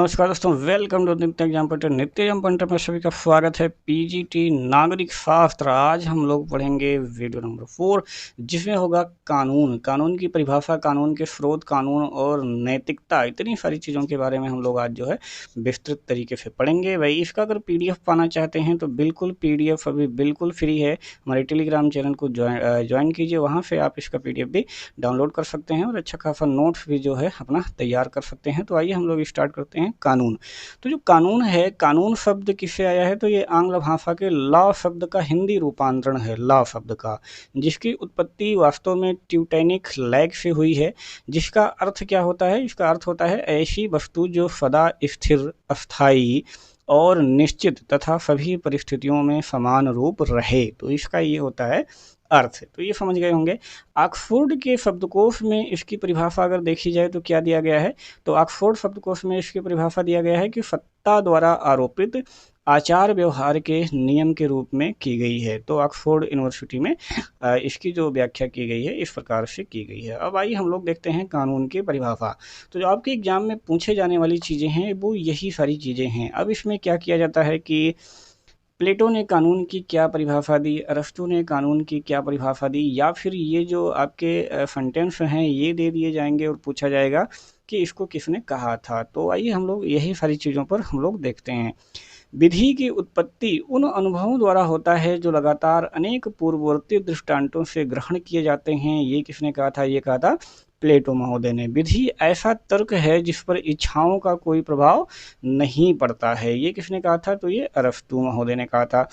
नमस्कार दोस्तों, welcome to नित्य एग्जाम पॉइंटर। नित्य एग्जाम पॉइंटर में सभी का स्वागत है। पीजीटी नागरिक शास्त्र। आज हम लोग पढ़ेंगे वीडियो नंबर 4, जिसमें होगा कानून, कानून की परिभाषा, कानून के स्रोत, कानून और नैतिकता, इतनी सारी चीज़ों के बारे में हम लोग आज जो है विस्तृत तरीके से पढ़ेंगे। भाई इसका अगर पीडीएफ पाना चाहते हैं तो बिल्कुल पीडीएफ अभी बिल्कुल फ्री है। हमारे टेलीग्राम चैनल को ज्वाइन कीजिए, वहाँ से आप इसका पीडीएफ भी डाउनलोड कर सकते हैं और अच्छा खासा नोट्स भी जो है अपना तैयार कर सकते हैं। तो आइए हम लोग स्टार्ट करते हैं। कानून, तो जो कानून है, कानून शब्द किससे आया है? तो ये आंग्ल भाषा के लॉ शब्द का हिंदी रूपांतरण है, लॉ शब्द का, जिसकी उत्पत्ति वास्तव में ट्यूटैनिक लैग से हुई है। जिसका अर्थ क्या होता है? इसका अर्थ होता है ऐसी वस्तु जो सदा स्थिर, अस्थायी और निश्चित तथा सभी परिस्थितियों में समान रूप रहे। तो इसका ये होता है अर्थ। तो ये समझ गए होंगे। ऑक्सफोर्ड के शब्दकोश में इसकी परिभाषा अगर देखी जाए तो क्या दिया गया है? तो ऑक्सफोर्ड शब्दकोश में इसकी परिभाषा दिया गया है कि सत्ता द्वारा आरोपित आचार व्यवहार के नियम के रूप में की गई है। तो ऑक्सफोर्ड यूनिवर्सिटी में इसकी जो व्याख्या की गई है इस प्रकार से की गई है। अब आइए हम लोग देखते हैं कानून की परिभाषा। तो जो आपके एग्जाम में पूछे जाने वाली चीज़ें हैं वो यही सारी चीज़ें हैं। अब इसमें क्या किया जाता है कि प्लेटो ने कानून की क्या परिभाषा दी, अरस्तू ने कानून की क्या परिभाषा दी, या फिर ये जो आपके सेंटेंस हैं ये दे दिए जाएंगे और पूछा जाएगा कि इसको किसने कहा था। तो आइए हम लोग यही सारी चीज़ों पर हम लोग देखते हैं। विधि की उत्पत्ति उन अनुभवों द्वारा होता है जो लगातार अनेक पूर्ववर्ती दृष्टांतों से ग्रहण किए जाते हैं। ये किसने कहा था? ये कहा था प्लेटो महोदय ने। विधि ऐसा तर्क है जिस पर इच्छाओं का कोई प्रभाव नहीं पड़ता है। ये किसने कहा था? तो ये अरस्तू महोदय ने कहा था।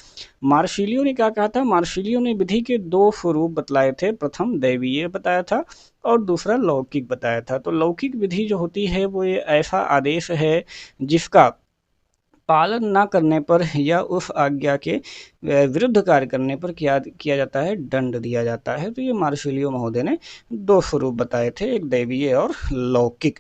मार्सिलियो ने क्या कहा था? मार्सिलियो ने विधि के दो स्वरूप बतलाए थे। प्रथम दैवीय बताया था और दूसरा लौकिक बताया था। तो लौकिक विधि जो होती है वो ये ऐसा आदेश है जिसका पालन ना करने पर या उस आज्ञा के विरुद्ध कार्य करने पर क्या किया जाता है? दंड दिया जाता है। तो ये मार्सिलियो महोदय ने दो स्वरूप बताए थे, एक दैवीय और लौकिक।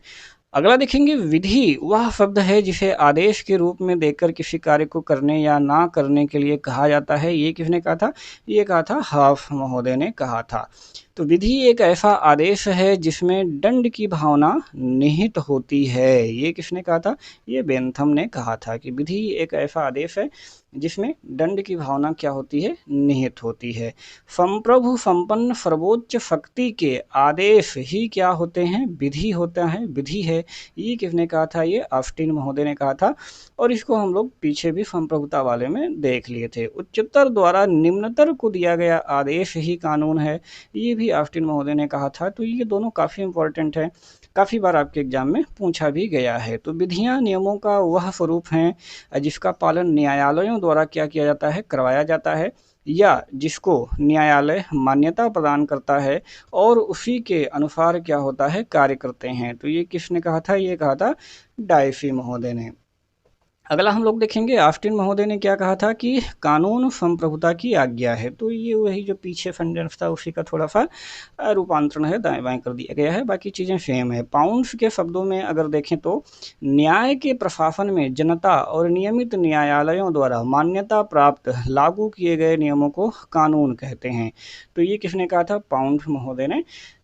अगला देखेंगे, विधि वह शब्द है जिसे आदेश के रूप में देकर किसी कार्य को करने या ना करने के लिए कहा जाता है। ये किसने कहा था? ये कहा था हाफ महोदय ने कहा था। तो विधि एक ऐसा आदेश है जिसमें दंड की भावना निहित होती है। ये किसने कहा था? ये बेंथम ने कहा था कि विधि एक ऐसा आदेश है जिसमें दंड की भावना क्या होती है? निहित होती है। संप्रभु संपन्न सर्वोच्च शक्ति के आदेश ही क्या होते हैं? विधि होता है, विधि है। ये किसने कहा था? ये ऑस्टिन महोदय ने कहा था। और इसको हम लोग पीछे भी संप्रभुता वाले में देख लिए थे। उच्चतर द्वारा निम्नतर को दिया गया आदेश ही कानून है। ये भी ऑस्टिन महोदय ने कहा था। तो ये दोनों काफ़ी इंपॉर्टेंट है, काफ़ी बार आपके एग्जाम में पूछा भी गया है। तो विधियाँ नियमों का वह स्वरूप हैं जिसका पालन न्यायालयों द्वारा क्या किया जाता है? करवाया जाता है, या जिसको न्यायालय मान्यता प्रदान करता है और उसी के अनुसार क्या होता है? कार्य करते हैं। तो ये किसने कहा था? ये कहा था डायफी महोदय ने। अगला हम लोग देखेंगे, ऑस्टिन महोदय ने क्या कहा था कि कानून संप्रभुता की आज्ञा है। तो ये वही जो पीछे सेंटेंस था उसी का थोड़ा सा रूपांतरण है, दाएं बाएं कर दिया गया है, बाकी चीज़ें सेम है। पाउंड्स के शब्दों में अगर देखें तो न्याय के प्रशासन में जनता और नियमित न्यायालयों द्वारा मान्यता प्राप्त लागू किए गए नियमों को कानून कहते हैं। तो ये किसने कहा था? पाउंड्स महोदय ने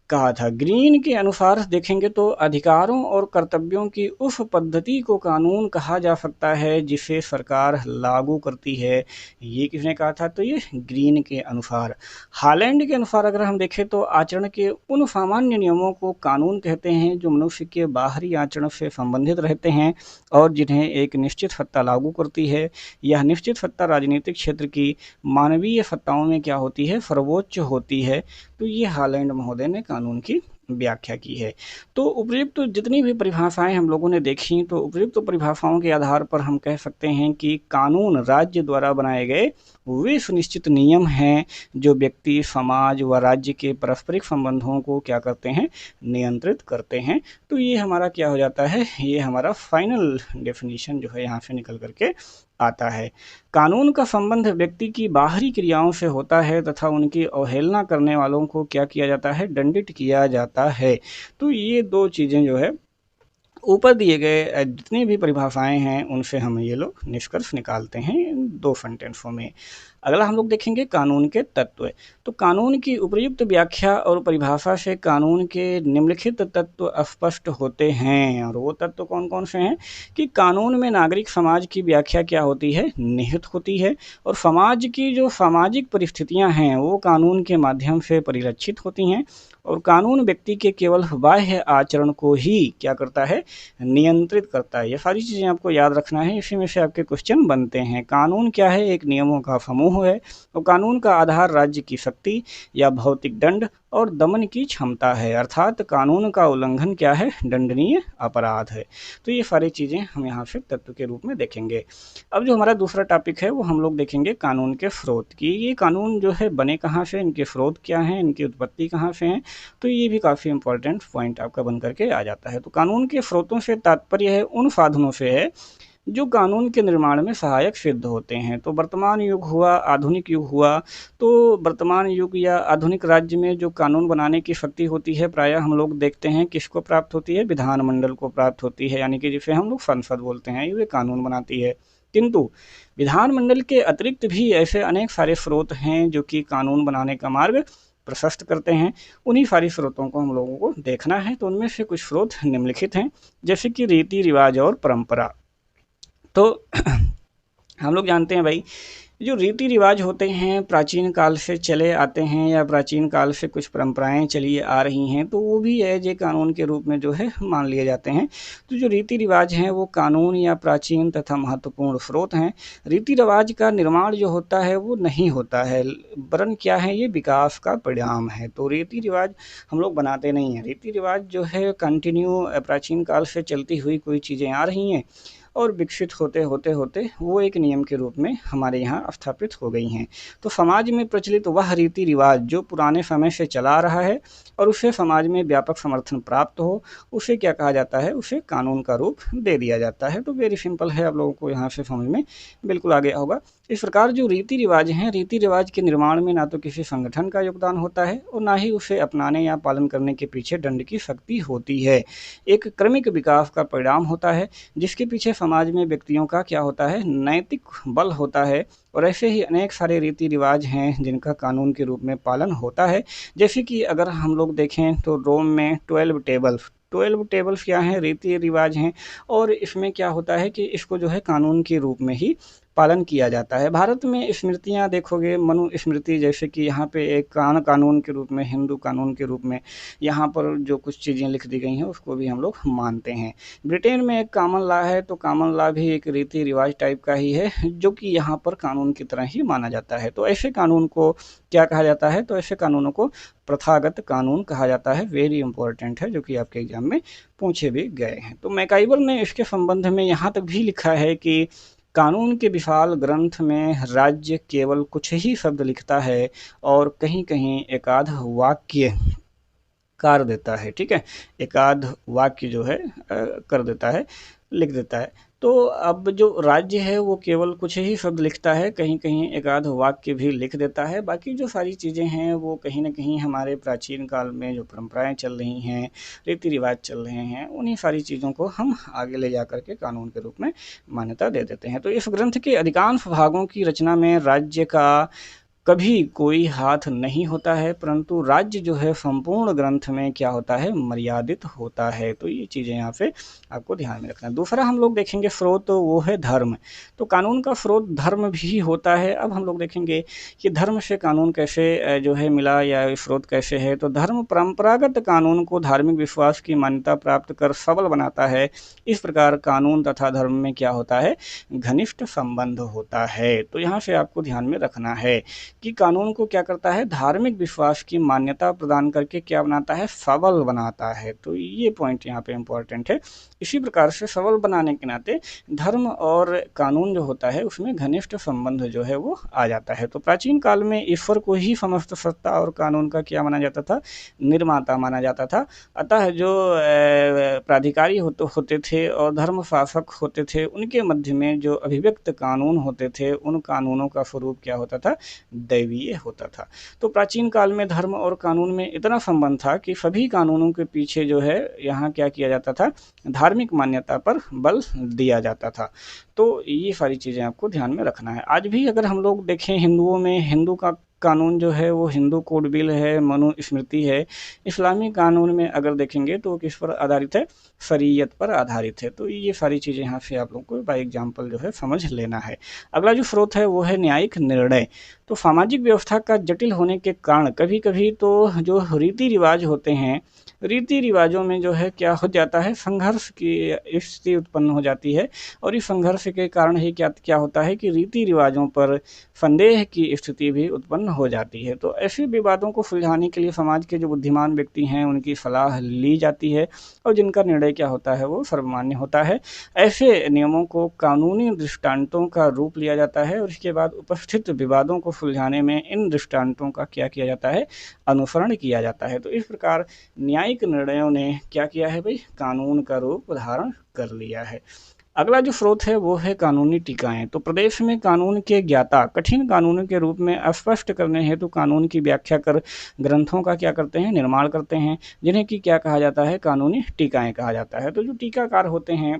कहा था। ग्रीन के अनुसार देखेंगे तो अधिकारों और कर्तव्यों की उस पद्धति को कानून कहा जा सकता है जिसे सरकार लागू करती है। ये किसने कहा था? तो ये ग्रीन के अनुसार। हालैंड के अनुसार अगर हम देखें तो आचरण के उन सामान्य नियमों को कानून कहते हैं जो मनुष्य के बाहरी आचरण से संबंधित रहते हैं और जिन्हें एक निश्चित सत्ता लागू करती है। यह निश्चित सत्ता राजनीतिक क्षेत्र की मानवीय सत्ताओं में क्या होती है? सर्वोच्च होती है। तो ये हालैंड महोदय ने कानून की व्याख्या की है। तो उपयुक्त तो जितनी भी परिभाषाएं हम लोगों ने देखी, तो उपयुक्त तो परिभाषाओं के आधार पर हम कह सकते हैं कि कानून राज्य द्वारा बनाए गए वे सुनिश्चित नियम हैं जो व्यक्ति, समाज व राज्य के पारस्परिक संबंधों को क्या करते हैं? नियंत्रित करते हैं। तो ये हमारा क्या हो जाता है? ये हमारा फाइनल डेफिनेशन जो है यहाँ से निकल करके आता है। कानून का संबंध व्यक्ति की बाहरी क्रियाओं से होता है तथा उनकी अवहेलना करने वालों को क्या किया जाता है? दंडित किया जाता है। तो ये दो चीज़ें जो है ऊपर दिए गए जितनी भी परिभाषाएँ हैं, उनसे हम ये लोग निष्कर्ष निकालते हैं इन 2 सेंटेंसों में। अगला हम लोग देखेंगे कानून के तत्व। तो कानून की उपयुक्त व्याख्या और परिभाषा से कानून के निम्नलिखित तत्व स्पष्ट होते हैं, और वो तत्व कौन-कौन से हैं कि कानून में नागरिक समाज की व्याख्या क्या होती है, निहित होती है, और समाज की जो सामाजिक परिस्थितियाँ हैं, वो कानून के माध्यम से परिलक्षित होती हैं, और कानून व्यक्ति के केवल बाह्य आचरण को ही क्या करता है, नियंत्रित करता है। ये सारी चीज़ें आपको याद रखना है, इसी में से आपके क्वेश्चन बनते हैं। कानून क्या है? एक नियमों का समूह है, और कानून का आधार राज्य की शक्ति या भौतिक दंड और दमन की क्षमता है, अर्थात कानून का उल्लंघन क्या है, दंडनीय अपराध है। तो ये सारी चीज़ें हम यहाँ से तत्व के रूप में देखेंगे। अब जो हमारा दूसरा टॉपिक है वो हम लोग देखेंगे कानून के स्रोत की। ये कानून जो है बने कहाँ से, इनके स्रोत क्या हैं, इनकी उत्पत्ति कहाँ से हैं, तो ये भी काफ़ी इंपॉर्टेंट पॉइंट आपका बन करके आ जाता है। तो कानून के स्रोतों से तात्पर्य है उन साधनों से है जो कानून के निर्माण में सहायक सिद्ध होते हैं। तो वर्तमान युग हुआ, आधुनिक युग हुआ, तो वर्तमान युग या आधुनिक राज्य में जो कानून बनाने की शक्ति होती है, प्रायः हम लोग देखते हैं किसको प्राप्त होती है, विधानमंडल को प्राप्त होती है, यानी कि जिसे हम लोग संसद बोलते हैं, ये कानून बनाती है। किंतु विधानमंडल के अतिरिक्त भी ऐसे अनेक सारे स्रोत हैं जो कि कानून बनाने का मार्ग प्रशस्त करते हैं। उन्हीं सारी स्रोतों को हम लोगों को देखना है। तो उनमें से कुछ स्रोत निम्नलिखित हैं, जैसे कि रीति रिवाज और परंपरा। तो हम लोग जानते हैं भाई, जो रीति रिवाज होते हैं प्राचीन काल से चले आते हैं, या प्राचीन काल से कुछ परंपराएं चली आ रही हैं, तो वो भी एज ए कानून के रूप में जो है मान लिए जाते हैं। तो जो रीति रिवाज हैं वो कानून या प्राचीन तथा महत्वपूर्ण स्रोत हैं। रीति रिवाज का निर्माण जो होता है वो नहीं होता है, वरन क्या है, ये विकास का परिणाम है। तो रीति रिवाज हम लोग बनाते नहीं हैं। रीति रिवाज जो है कंटिन्यू प्राचीन काल से चलती हुई कोई चीज़ें आ रही हैं, और विकसित होते होते होते वो एक नियम के रूप में हमारे यहाँ स्थापित हो गई हैं। तो समाज में प्रचलित वह रीति रिवाज जो पुराने समय से चला आ रहा है और उसे समाज में व्यापक समर्थन प्राप्त हो, उसे क्या कहा जाता है, उसे कानून का रूप दे दिया जाता है। तो वेरी सिंपल है, आप लोगों को यहाँ से समझ में बिल्कुल आ गया होगा। इस प्रकार जो रीति रिवाज हैं, रीति रिवाज के निर्माण में ना तो किसी संगठन का योगदान होता है, और ना ही उसे अपनाने या पालन करने के पीछे दंड की शक्ति होती है। एक क्रमिक विकास का परिणाम होता है, जिसके पीछे समाज में व्यक्तियों का क्या होता है, नैतिक बल होता है। और ऐसे ही अनेक सारे रीति रिवाज हैं जिनका कानून के रूप में पालन होता है। जैसे कि अगर हम लोग देखें तो रोम में 12 टेबल्स क्या हैं, रीति रिवाज हैं, और इसमें क्या होता है कि इसको जो है कानून के रूप में ही पालन किया जाता है। भारत में स्मृतियाँ देखोगे, मनुस्मृति, जैसे कि यहाँ पे एक कानून के रूप में, हिंदू कानून के रूप में यहाँ पर जो कुछ चीज़ें लिख दी गई हैं उसको भी हम लोग मानते हैं। ब्रिटेन में एक कॉमन लॉ है, तो कॉमन लॉ भी एक रीति रिवाज टाइप का ही है, जो कि यहाँ पर कानून की तरह ही माना जाता है। तो ऐसे कानून को क्या कहा जाता है, तो ऐसे कानूनों को प्रथागत कानून कहा जाता है। वेरी इंपॉर्टेंट है, जो कि आपके एग्जाम में पूछे भी गए हैं। तो मैकाइवर ने इसके संबंध में यहाँ तक भी लिखा है कि कानून के विशाल ग्रंथ में राज्य केवल कुछ ही शब्द लिखता है, और कहीं कहीं एकाध वाक्य कर देता है। ठीक है, एकाध वाक्य जो है कर देता है, लिख देता है। तो अब जो राज्य है वो केवल कुछ ही शब्द लिखता है, कहीं कहीं एकाध वाक्य भी लिख देता है। बाकी जो सारी चीज़ें हैं वो कहीं ना कहीं हमारे प्राचीन काल में जो परंपराएं चल रही हैं, रीति रिवाज चल रहे हैं, उन्हीं सारी चीज़ों को हम आगे ले जा करके कानून के रूप में मान्यता दे देते हैं। तो इस ग्रंथ के अधिकांश भागों की रचना में राज्य का कभी कोई हाथ नहीं होता है, परंतु राज्य जो है संपूर्ण ग्रंथ में क्या होता है, मर्यादित होता है। तो ये चीज़ें यहाँ पे आपको ध्यान में रखना है। दूसरा हम लोग देखेंगे स्रोत, तो वो है धर्म। तो कानून का स्रोत धर्म भी होता है। अब हम लोग देखेंगे कि धर्म से कानून कैसे जो है मिला, या स्रोत कैसे है। तो धर्म परंपरागत कानून को धार्मिक विश्वास की मान्यता प्राप्त कर सबल बनाता है। इस प्रकार कानून तथा धर्म में क्या होता है, घनिष्ठ संबंध होता है। तो यहाँ से आपको ध्यान में रखना है कि कानून को क्या करता है, धार्मिक विश्वास की मान्यता प्रदान करके क्या बनाता है, सबल बनाता है। तो ये पॉइंट यहाँ पे इम्पोर्टेंट है। इसी प्रकार से सबल बनाने के नाते धर्म और कानून जो होता है उसमें घनिष्ठ संबंध जो है वो आ जाता है। तो प्राचीन काल में ईश्वर को ही समस्त सत्ता और कानून का क्या माना जाता था, निर्माता माना जाता था। अतः जो प्राधिकारी होते थे और धर्म शासक होते थे, उनके मध्य में जो अभिव्यक्त कानून होते थे, उन कानूनों का स्वरूप क्या होता था, दैवीय होता था। तो प्राचीन काल में धर्म और कानून में इतना संबंध था कि सभी कानूनों के पीछे जो है यहाँ क्या किया जाता था, धार्मिक मान्यता पर बल दिया जाता था। तो ये सारी चीज़ें आपको ध्यान में रखना है। आज भी अगर हम लोग देखें हिंदुओं में, हिंदू का कानून जो है वो हिंदू कोड बिल है, मनुस्मृति है। इस्लामी कानून में अगर देखेंगे तो किस पर आधारित है, शरीयत पर आधारित है। तो ये सारी चीज़ें यहाँ से आप लोग को बाय एग्जाम्पल जो है समझ लेना है। अगला जो स्रोत है वो है न्यायिक निर्णय। तो सामाजिक व्यवस्था का जटिल होने के कारण कभी कभी तो जो रीति रिवाज होते हैं, रीति रिवाजों में जो है क्या हो जाता है, संघर्ष की स्थिति उत्पन्न हो जाती है। और इस संघर्ष के कारण ही क्या क्या होता है कि रीति रिवाजों पर संदेह की स्थिति भी उत्पन्न हो जाती है। तो ऐसे विवादों को सुलझाने के लिए समाज के जो बुद्धिमान व्यक्ति हैं उनकी सलाह ली जाती है और जिनका निर्णय क्या होता है वो सर्वमान्य होता है। ऐसे नियमों को कानूनी दृष्टांतों का रूप लिया जाता है और इसके बाद उपस्थित विवादों को सुलझाने में इन दृष्टांतों का क्या किया जाता है, अनुसरण किया जाता है। तो इस प्रकार न्यायिक निर्णयों ने क्या किया है भाई, कानून का रूप धारण कर लिया है। अगला जो स्रोत है वो है कानूनी टीकाएं। तो प्रदेश में कानून के ज्ञाता कठिन कानूनों के रूप में स्पष्ट करने हेतु कानून की व्याख्या कर ग्रंथों का क्या करते हैं, निर्माण करते हैं, जिन्हें कि क्या कहा जाता है, कानूनी टीकाएं कहा जाता है। तो जो टीकाकार होते हैं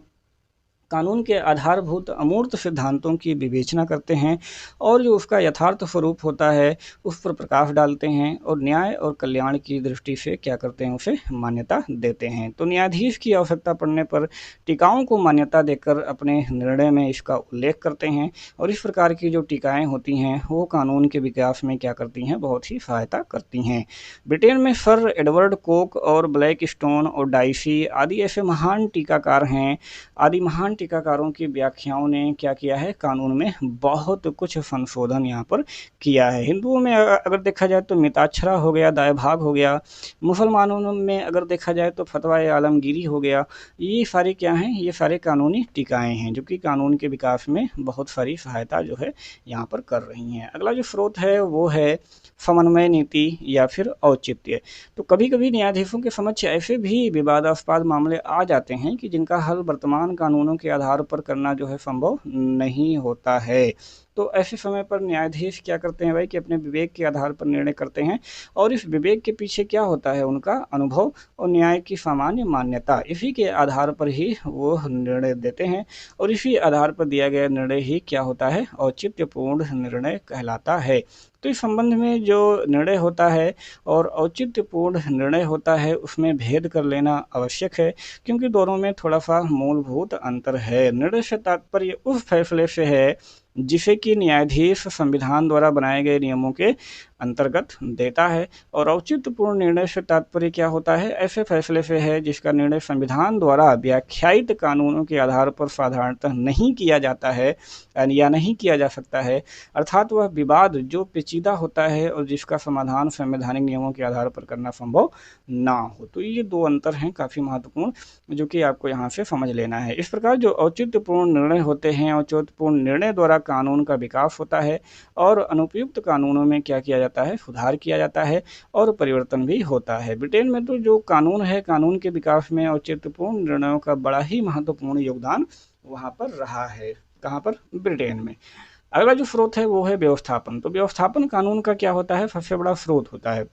कानून के आधारभूत अमूर्त सिद्धांतों की विवेचना करते हैं और जो उसका यथार्थ स्वरूप होता है उस पर प्रकाश डालते हैं और न्याय और कल्याण की दृष्टि से क्या करते हैं, उसे मान्यता देते हैं। तो न्यायाधीश की आवश्यकता पड़ने पर टीकाओं को मान्यता देकर अपने निर्णय में इसका उल्लेख करते हैं और इस प्रकार की जो टीकाएँ होती हैं वो कानून के विकास में क्या करती हैं, बहुत ही सहायता करती हैं। ब्रिटेन में सर एडवर्ड कोक और ब्लैक स्टोन और डाइसी आदि ऐसे महान टीकाकार हैं, आदि महान टीकाकारों की व्याख्याओं ने क्या किया है, कानून में बहुत कुछ संशोधन यहाँ पर किया है। हिंदुओं में अगर देखा जाए तो मिताक्षरा हो गया, दायभाग हो गया। मुसलमानों में अगर देखा जाए तो फतवा आलमगीरी हो गया। ये सारे क्या हैं, ये सारे कानूनी टीकाएँ हैं जो कि कानून के विकास में बहुत सारी सहायता जो है यहाँ पर कर रही हैं। अगला जो स्रोत है वो है समन्वय नीति या फिर औचित्य। तो कभी कभी न्यायाधीशों के समक्ष ऐसे भी विवादास्पद मामले आ जाते हैं कि जिनका हल वर्तमान कानूनों के आधार पर करना जो है संभव नहीं होता है। तो ऐसे समय पर न्यायाधीश क्या करते हैं भाई कि अपने विवेक के आधार पर निर्णय करते हैं और इस विवेक के पीछे क्या होता है, उनका अनुभव और न्याय की सामान्य मान्यता, इसी के आधार पर ही वो निर्णय देते हैं और इसी आधार पर दिया गया निर्णय ही क्या होता है, औचित्यपूर्ण निर्णय कहलाता है। तो इस संबंध में जो निर्णय होता है और औचित्यपूर्ण निर्णय होता है उसमें भेद कर लेना आवश्यक है क्योंकि दोनों में थोड़ा सा मूलभूत अंतर है। निर्णय से तात्पर्य उस फैसले से है जिसे कि न्यायाधीश संविधान द्वारा बनाए गए नियमों के अंतर्गत देता है और औचित्यपूर्ण निर्णय से तात्पर्य क्या होता है, ऐसे फैसले से है जिसका निर्णय संविधान द्वारा व्याख्यायित कानूनों के आधार पर साधारणतः नहीं किया जाता है या नहीं किया जा सकता है, अर्थात वह विवाद जो पेचीदा होता है और जिसका समाधान संवैधानिक नियमों के आधार पर करना संभव ना हो। तो ये दो अंतर हैं काफ़ी महत्वपूर्ण जो कि आपको यहाँ से समझ लेना है। इस प्रकार जो औचित्यपूर्ण निर्णय होते हैं, औचित्यपूर्ण निर्णय द्वारा कानून का विकास होता है और अनुपयुक्त कानूनों में क्या किया जाता है, सुधार किया जाता है और परिवर्तन भी होता है। ब्रिटेन में तो जो कानून है, कानून के विकास में औचित्यपूर्ण निर्णयों का बड़ा ही महत्वपूर्ण योगदान वहाँ पर रहा है। कहाँ पर, ब्रिटेन में। अगला जो स्रोत है वो है व्यवस्थापन। तो व्यवस्थापन कानून का क्या होता है, सबसे बड़ा स्रोत होता है।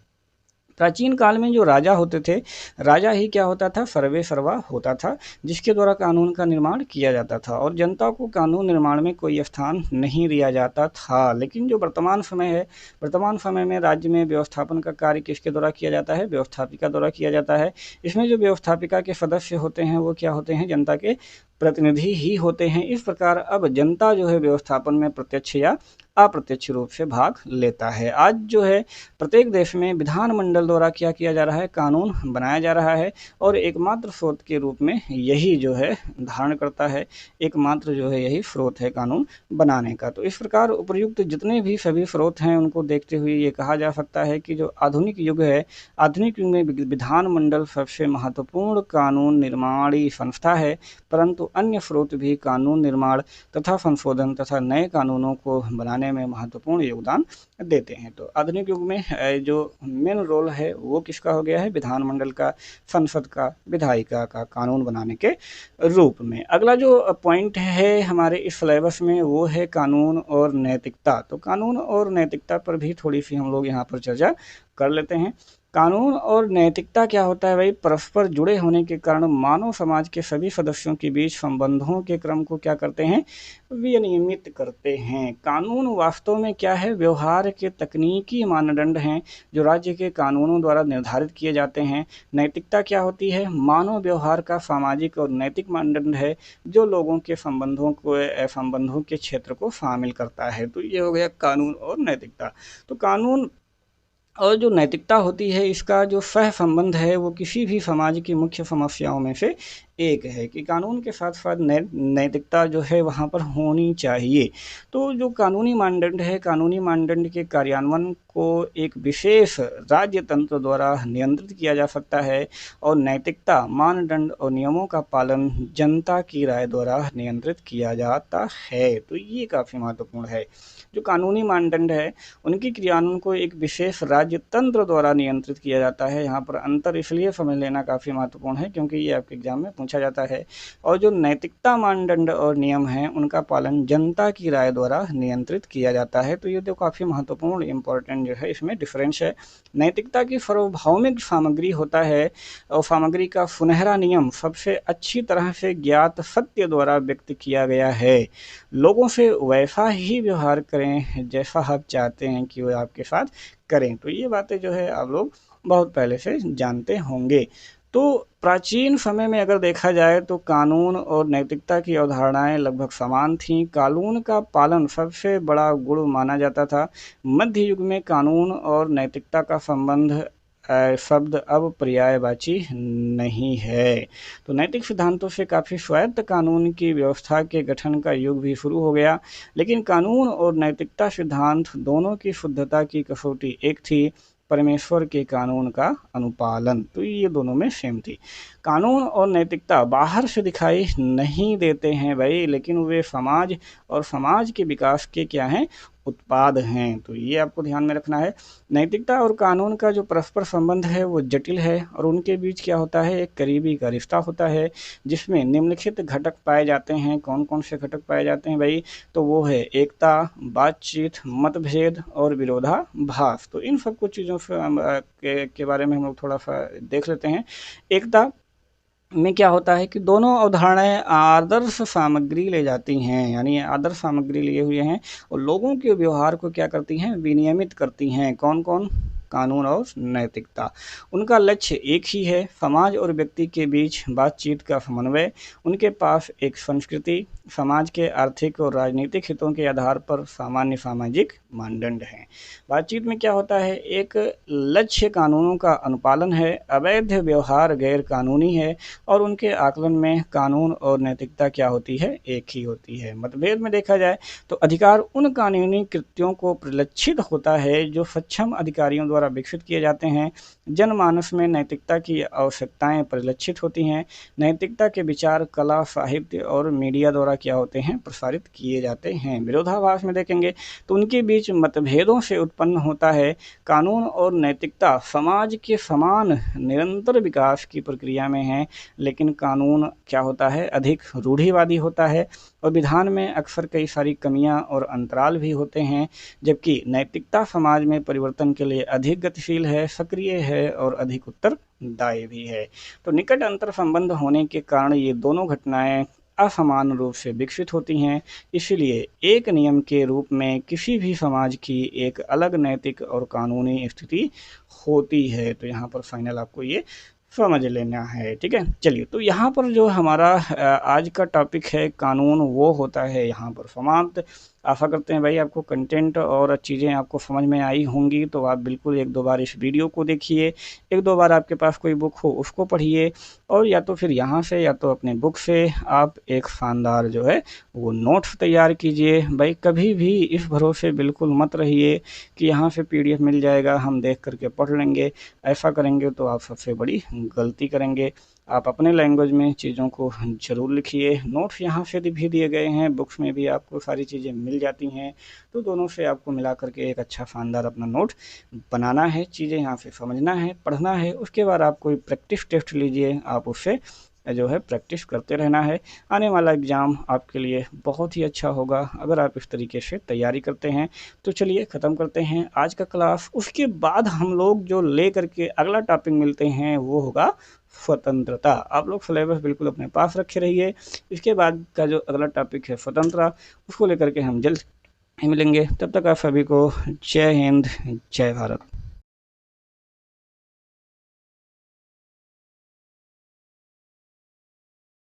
प्राचीन काल में जो राजा होते थे, राजा ही क्या होता था, सर्वे सर्वा होता था जिसके द्वारा कानून का निर्माण किया जाता था और जनता को कानून निर्माण में कोई स्थान नहीं दिया जाता था। लेकिन जो वर्तमान समय है, वर्तमान समय में राज्य में व्यवस्थापन का कार्य किसके द्वारा किया जाता है, व्यवस्थापिका द्वारा किया जाता है। इसमें जो व्यवस्थापिका के सदस्य होते हैं वो क्या होते हैं, जनता के प्रतिनिधि ही होते हैं। इस प्रकार अब जनता जो है व्यवस्थापन में प्रत्यक्ष या अप्रत्यक्ष रूप से भाग लेता है। आज जो है प्रत्येक देश में विधानमंडल द्वारा क्या किया जा रहा है, कानून बनाया जा रहा है और एकमात्र स्रोत के रूप में यही जो है धारण करता है, एकमात्र जो है यही स्रोत है कानून बनाने का। तो इस प्रकार उपर्युक्त जितने भी सभी स्रोत हैं उनको देखते हुए ये कहा जा सकता है कि जो आधुनिक युग है, आधुनिक युग में विधानमंडल सबसे महत्वपूर्ण कानून निर्माणी संस्था है, परंतु अन्य स्रोत भी कानून निर्माण तथा संशोधन तथा नए कानूनों को बनाने करने में महत्वपूर्ण योगदान देते हैं। तो आधुनिक युग में जो मेन रोल है वो किसका हो गया है, विधानमंडल का, संसद का, विधायिका का कानून बनाने के रूप में। अगला जो पॉइंट है हमारे इस सिलेबस में वो है कानून और नैतिकता। तो कानून और नैतिकता पर भी थोड़ी सी हम लोग यहाँ पर चर्चा कर लेते हैं। कानून और नैतिकता क्या होता है भाई, परस्पर जुड़े होने के कारण मानव समाज के सभी सदस्यों के बीच संबंधों के क्रम को क्या करते हैं, विनियमित करते हैं। कानून वास्तव में क्या है, व्यवहार के तकनीकी मानदंड हैं जो राज्य के कानूनों द्वारा निर्धारित किए जाते हैं। नैतिकता क्या होती है, मानव व्यवहार का सामाजिक और नैतिक मानदंड है जो लोगों के संबंधों के क्षेत्र को शामिल करता है। तो ये हो गया कानून और नैतिकता। तो कानून और जो नैतिकता होती है इसका जो सह संबंध है वो किसी भी समाज की मुख्य समस्याओं में से एक है कि कानून के साथ साथ नैतिकता जो है वहाँ पर होनी चाहिए। तो जो कानूनी मानदंड है, कानूनी मानदंड के कार्यान्वयन को एक विशेष राज्य तंत्र द्वारा नियंत्रित किया जा सकता है और नैतिकता, मानदंड और नियमों का पालन जनता की राय द्वारा नियंत्रित किया जाता है। तो ये काफ़ी महत्वपूर्ण है। जो कानूनी मानदंड है उनकी क्रियान्वयन को एक विशेष राज्य तंत्र द्वारा नियंत्रित किया जाता है। यहाँ पर अंतर इसलिए समझ लेना काफ़ी महत्वपूर्ण है क्योंकि ये आपके एग्जाम में पूछा जाता है। और जो नैतिकता, मानदंड और नियम हैं उनका पालन जनता की राय द्वारा नियंत्रित किया जाता है। तो ये तो काफ़ी महत्वपूर्ण इंपॉर्टेंट जो है इसमें डिफरेंस है। नैतिकता की सार्वभौमिक सामग्री होता है और सामग्री का सुनहरा नियम सबसे अच्छी तरह से ज्ञात सत्य द्वारा व्यक्त किया गया है। लोगों से वैसा ही व्यवहार करें जैसा आप चाहते हैं कि वो आपके साथ करें। तो ये बातें जो है आप लोग बहुत पहले से जानते होंगे। तो प्राचीन समय में अगर देखा जाए तो कानून और नैतिकता की अवधारणाएं लगभग समान थीं। कानून का पालन सबसे बड़ा गुण माना जाता था। मध्य युग में कानून और नैतिकता का संबंध शब्द अब पर्यायवाची नहीं है। तो नैतिक सिद्धांतों से काफ़ी स्वायत्त कानून की व्यवस्था के गठन का युग भी शुरू हो गया, लेकिन कानून और नैतिकता सिद्धांत दोनों की शुद्धता की कसौटी एक थी, परमेश्वर के कानून का अनुपालन। तो ये दोनों में सेम थी। कानून और नैतिकता बाहर से दिखाई नहीं देते हैं भाई, लेकिन वे समाज और समाज के विकास के क्या हैं, उत्पाद हैं। तो ये आपको ध्यान में रखना है। नैतिकता और कानून का जो परस्पर संबंध है वो जटिल है और उनके बीच क्या होता है, एक करीबी का रिश्ता होता है जिसमें निम्नलिखित घटक पाए जाते हैं। कौन कौन से घटक पाए जाते हैं भाई, तो वो है एकता, बातचीत, मतभेद और विरोधाभास। तो इन सब कुछ चीज़ों से के बारे में हम लोग थोड़ा सा देख लेते हैं। एकता में क्या होता है कि दोनों अवधारणाएं आदर्श सामग्री ले जाती हैं, यानी आदर्श सामग्री लिए हुए हैं और लोगों के व्यवहार को क्या करती हैं, विनियमित करती हैं। कौन कौन, कानून और नैतिकता। उनका लक्ष्य एक ही है, समाज और व्यक्ति के बीच बातचीत का समन्वय। उनके पास एक संस्कृति, समाज के आर्थिक और राजनीतिक हितों के आधार पर सामान्य सामाजिक मानदंड हैं। बातचीत में क्या होता है, एक लक्ष्य कानूनों का अनुपालन है, अवैध व्यवहार गैर कानूनी है और उनके आकलन में कानून और नैतिकता क्या होती है, एक ही होती है। मतभेद में देखा जाए तो अधिकार उन कानूनी कृत्यों को परिलक्षित होता है जो सक्षम अधिकारियों द्वारा विकसित किए जाते हैं। जनमानस में नैतिकता की आवश्यकताएं परिलक्षित होती हैं। नैतिकता के विचार कला, साहित्य और मीडिया द्वारा क्या होते हैं, प्रसारित किए जाते हैं। विरोधाभास में देखेंगे तो उनके बीच मतभेदों से उत्पन्न होता है। कानून और नैतिकता समाज के समान निरंतर विकास की प्रक्रिया में है, लेकिन कानून क्या होता है, अधिक रूढ़िवादी होता है और विधान में अक्सर कई सारी कमियां और अंतराल भी होते हैं, जबकि नैतिकता समाज में परिवर्तन के लिए अधिक गतिशील है, सक्रिय है और अधिक उत्तरदायी भी है। तो निकट अंतर संबंध होने के कारण ये दोनों घटनाएं असमान रूप से विकसित होती हैं। इसलिए एक नियम के रूप में किसी भी समाज की एक अलग नैतिक और कानूनी स्थिति होती है। तो यहाँ पर फाइनल आपको ये समझ लेना है, ठीक है। चलिए, तो यहाँ पर जो हमारा आज का टॉपिक है कानून, वो होता है यहाँ पर समाप्त। आशा करते हैं भाई आपको कंटेंट और चीज़ें आपको समझ में आई होंगी। तो आप बिल्कुल एक दो बार इस वीडियो को देखिए, एक दो बार आपके पास कोई बुक हो उसको पढ़िए और या तो फिर यहाँ से या तो अपने बुक से आप एक शानदार जो है वो नोट्स तैयार कीजिए। भाई कभी भी इस भरोसे बिल्कुल मत रहिए कि यहाँ से PDF मिल जाएगा, हम देख करके पढ़ लेंगे। ऐसा करेंगे तो आप सबसे बड़ी गलती करेंगे। आप अपने लैंग्वेज में चीज़ों को ज़रूर लिखिए। नोट्स यहाँ से भी दिए गए हैं, बुक्स में भी आपको सारी चीज़ें मिल जाती हैं, तो दोनों से आपको मिला करके एक अच्छा शानदार अपना नोट बनाना है, चीज़ें यहाँ से समझना है, पढ़ना है। उसके बाद आप कोई प्रैक्टिस टेस्ट लीजिए, आप उससे जो है प्रैक्टिस करते रहना है। आने वाला एग्ज़ाम आपके लिए बहुत ही अच्छा होगा अगर आप इस तरीके से तैयारी करते हैं। तो चलिए ख़त्म करते हैं आज का क्लास। उसके बाद हम लोग जो ले करके अगला टॉपिक मिलते हैं वो होगा स्वतंत्रता। आप लोग सिलेबस बिल्कुल अपने पास रखे रहिए। इसके बाद का जो अगला टॉपिक है स्वतंत्रता, उसको लेकर के हम जल्द ही मिलेंगे। तब तक आप सभी को जय हिंद, जय भारत।